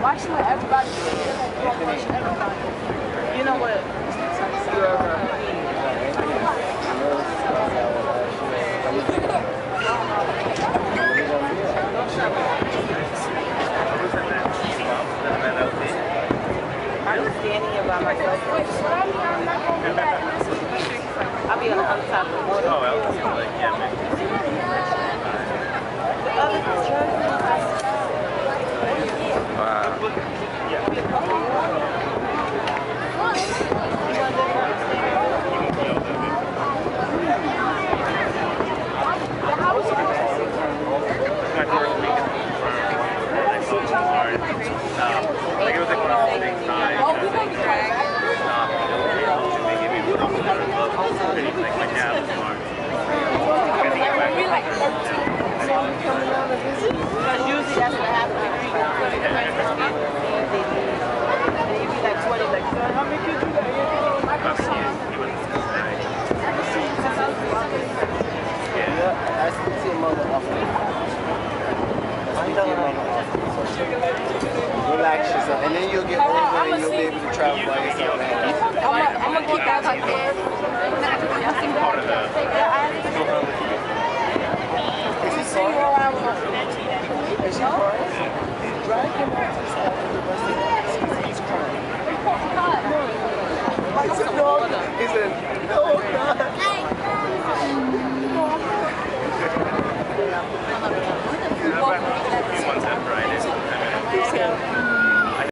Watching what everybody does. You know what? I'm standing here by myself. I'll be on the other side of the water. Oh, well, like, yeah, maybe. The other church. Wow. My first week at the farm. Like, it was like one of those big times. They gave me like my dad was farm. Because usually that's what happens. You'd be like 20, like, how many kids you got? Yeah, I still see a mother often. Relax yourself, and then you'll get older and you'll be able to travel by yourself. I'm gonna keep out my kids. Is she crying? Is she crying? Drag him out to